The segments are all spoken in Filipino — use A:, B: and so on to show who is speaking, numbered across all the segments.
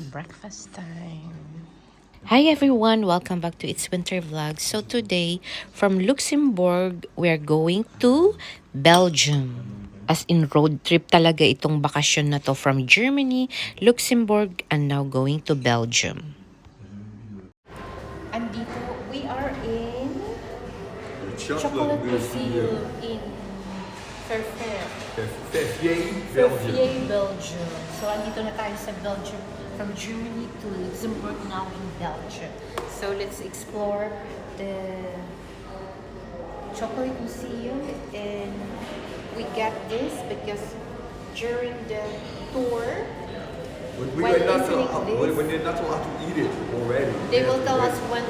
A: Breakfast time. Hi everyone, welcome back to It's Winter Vlog. So today, from Luxembourg, we're going to Belgium. As in road trip talaga itong bakasyon na to from Germany, Luxembourg, and now going to Belgium. Andito, we are in Chocolate Museum in Verviers. Verviers, Belgium. So, andito na tayo sa Belgium. From Germany to Luxembourg, now in Belgium. So, let's explore the Chocolate Museum. And we got this because during the tour,
B: We
A: while
B: were not
A: visiting this,
B: when you're not allowed to eat it already.
A: they will tell us when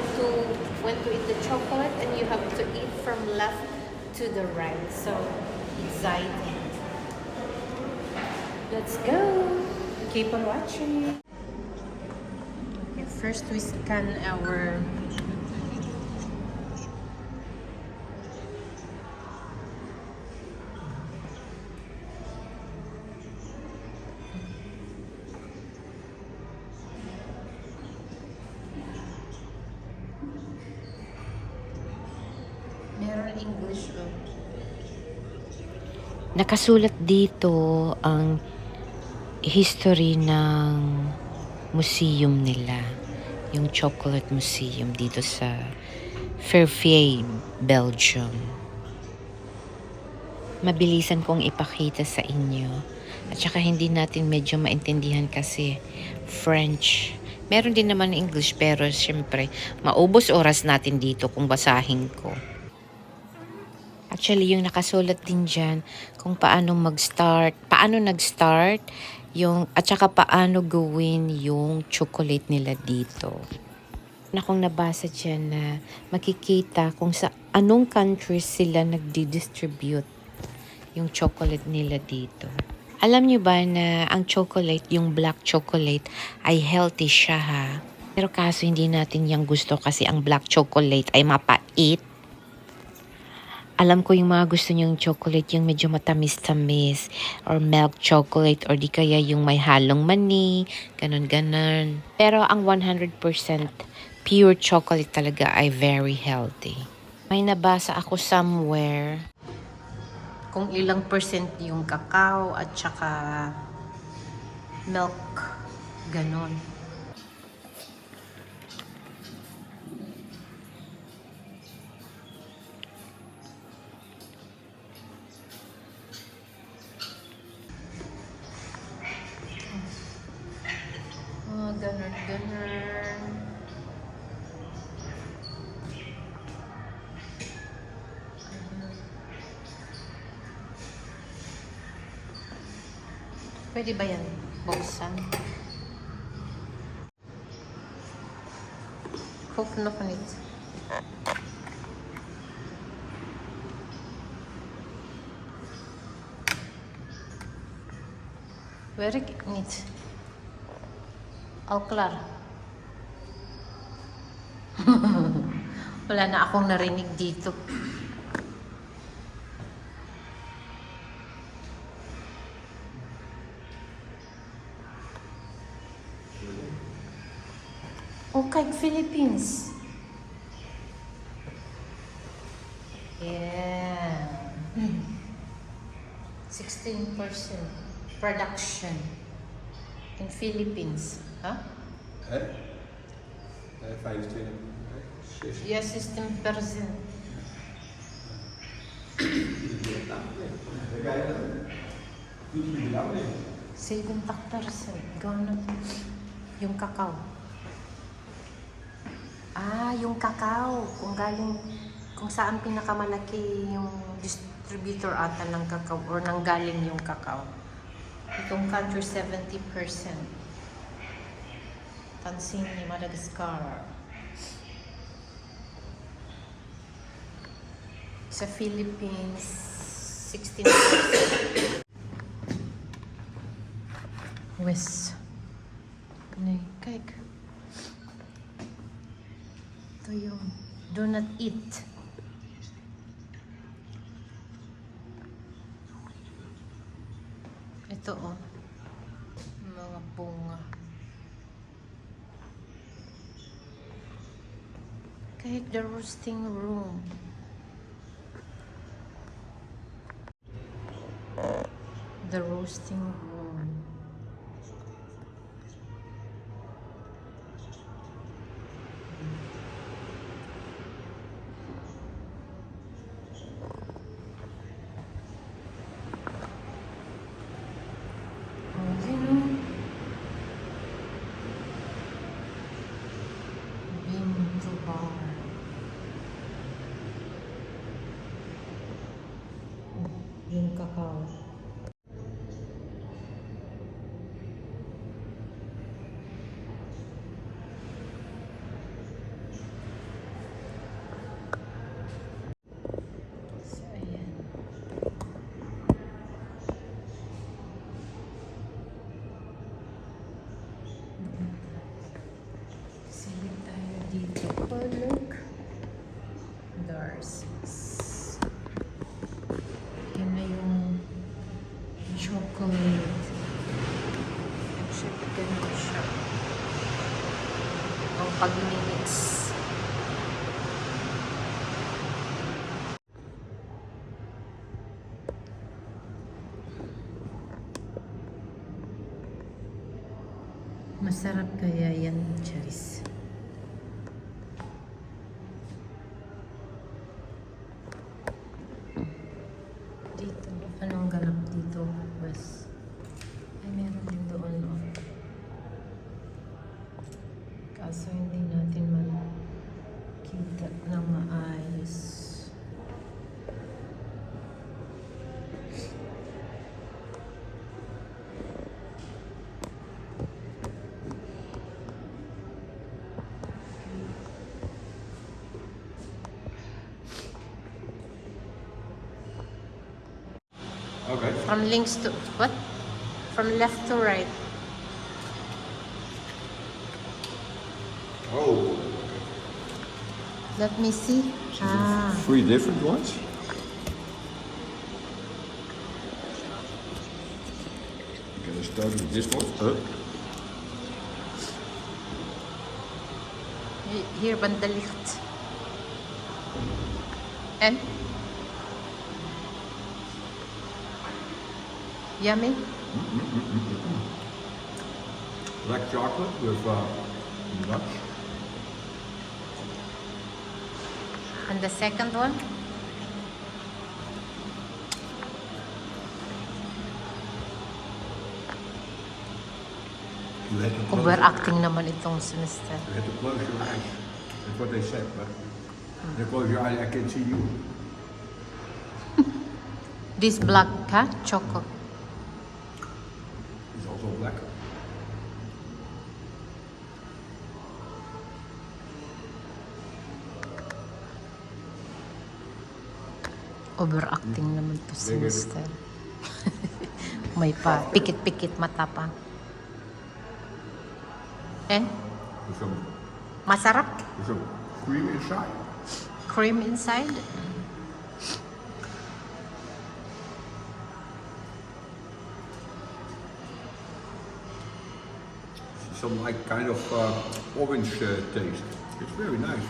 A: to eat the chocolate, and you have to eat from left to the right. So exciting. Let's go. Keep on watching. Okay, first we scan our meron English. Nakasulat dito ang history ng museum nila. Yung Chocolate Museum dito sa Verviers, Belgium. Mabilisan kong ipakita sa inyo. At saka hindi natin medyo maintindihan kasi French. Meron din naman English pero syempre maubos oras natin dito kung basahin ko. Actually, yung nakasulat din dyan kung paano nag-start, at saka paano gawin yung chocolate nila dito. Na kung nabasa dyan na makikita kung sa anong countries sila nagdi-distribute yung chocolate nila dito. Alam nyo ba na ang chocolate, yung black chocolate, ay healthy siya ha? Pero kaso hindi natin yung gusto kasi ang black chocolate ay mapait. Alam ko yung mga gusto niyong chocolate, yung medyo matamis-tamis, or milk chocolate, or di kaya yung may halong mani, ganun-ganun. Pero ang 100% pure chocolate talaga ay very healthy. May nabasa ako somewhere kung ilang percent yung cacao at saka milk, ganon. Ganon. Pwede ba yan buksan? Open it. Very neat. All clar. Wala na akong narinig dito. Okay, Philippines. Yeah. 16% production in Philippines. Huh?
B: Hè? 25.
A: Yeah, 16%. Saving factors. Gano'n. Yung cacao. Yung cacao. Kung saan pinakamalaki yung distributor ata ng cacao or nanggaling yung cacao. Itong country 70%. Tanzania, Madagascar. Sa Philippines, 16%. West. Kijk. Ito yung do not eat. Ito oh. the heck, the roasting room. The roasting room. Bintu bar. Yung kakao. So, ayan. Silip tayo dito. Oh, look. Darcy's. Yan na yung chocolate. Actually, ganun siya. Ang pag-mix. Masarap kaya yan, Charis? Dito, anong ganap dito, Wes? Ay, meron din doon, no? Kaso hindi natin makita na maayos.
B: Okay.
A: From links to, what? From left to right.
B: Oh.
A: Let me see. Ah,
B: 3 different ones? We're gonna start with this one.
A: here banda licht. And? Yummy?
B: Black chocolate with nuts.
A: And the second one?
B: You had to close,
A: Overacting naman itong semester.
B: you had to close your eyes. That's what they said, but you close your eyes, I can see you.
A: This black, ha? Choco.
B: It's also black.
A: Overacting naman to semester. May pa, pikit-pikit mata pa. And?
B: With some,
A: Masarap?
B: with some cream inside.
A: Cream inside?
B: Some like kind of orange taste. It's very nice.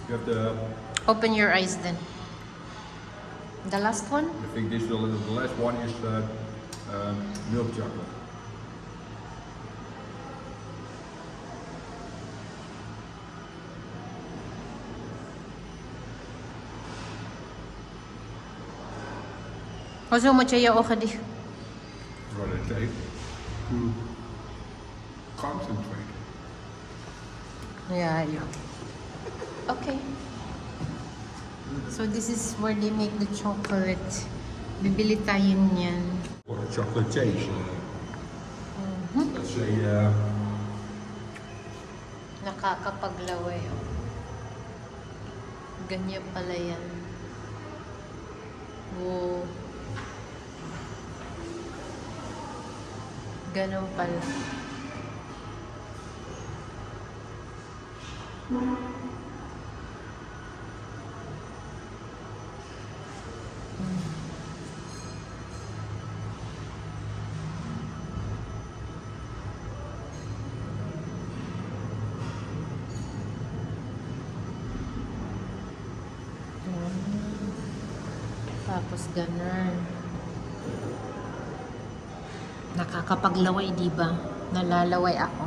B: You have the,
A: Open your eyes then. The last one?
B: I think this the last one is milk chocolate.
A: Wazo mo siya o kadi.
B: What I say? To concentrate.
A: Yeah, yeah. Okay. So this is where they make the chocolate. Bibili tayo niyan.
B: Or a chocolate taste. Let's say
A: Nakakapaglaway. Oh. Ganyan pala yan. Wow. Ganun pala. Tapos ganun. Nakakapaglaway, di ba? Nalalaway ako.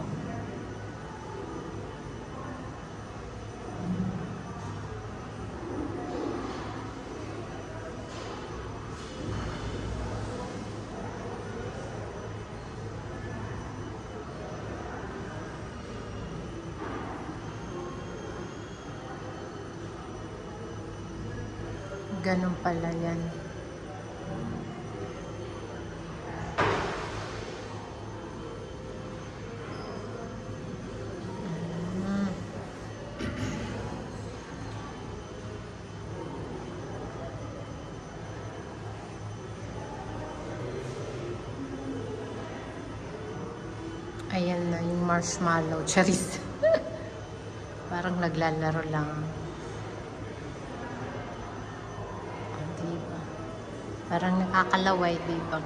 A: Ganun pala yan. Ayan na yung marshmallow. Charis. Parang naglalaro lang. Diba? Parang nakakalaway, diba?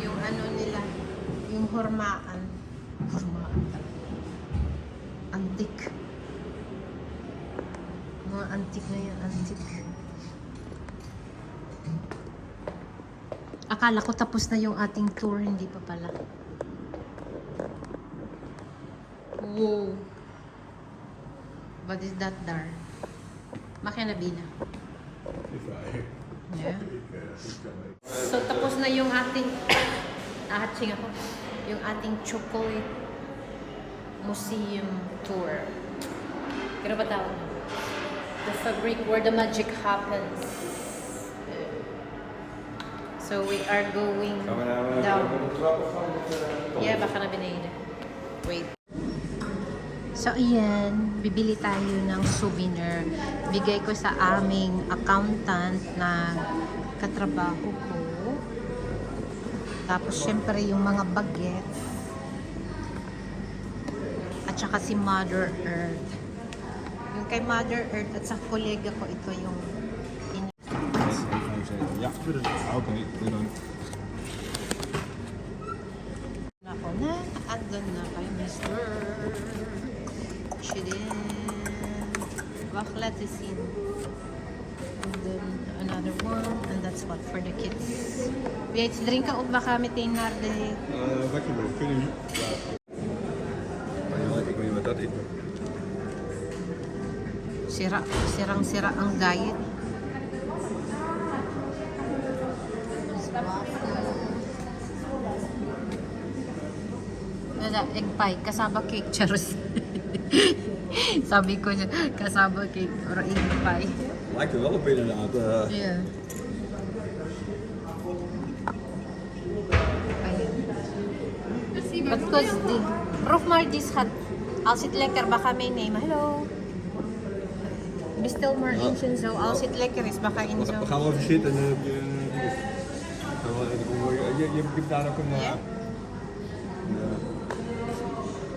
A: Yung ano nila, yung hurmaan. Hurmaan talaga. Antik. Mga antik na yan, antik. Akala ko tapos na yung ating tour, hindi pa pala. Wow. What is that dar? Makinabina. Yeah. So tapos na yung ating ahatsing ako. Yung ating chocolate museum tour. Kaya ba tawag? The fabric where the magic happens. So we are going down. Yeah, baka na binayad. Wait. So ayan, bibili tayo ng souvenir. Bigay ko sa aming accountant na katrabaho ko. Tapos syempre yung mga baguette. At saka si Mother Earth. Yung kay Mother Earth at sa kolega ko, ito yung
B: Ja, oké, bedankt.
A: ako na, andun na kay Mr. Chidin. Bakhlatisin. And then another one, and that's what for the kids. Weet je drinken ook baka meteen naar de...
B: Lekker bro, kun je niet? Ja. Ik wil je met dat eten.
A: Sirang-sira ang diet. Egg pie, kasaba cake, charos. Sabi ko niya, kasaba cake or egg pie.
B: Lijkt er wel op inderdaad.
A: Yeah. Ayan. Because the Prof Mardis had als het lekker baka meenemen. Hello. Bestel maar eentje zo. Als het lekker is, baka in zo.
B: We gaan wel even zitten en dan heb je... Je hebt daar ook een...
A: Yeah.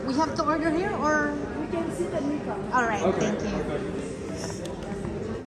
A: We have to order here or?
C: We can sit and we come.
A: Alright,
B: Okay.
A: thank you.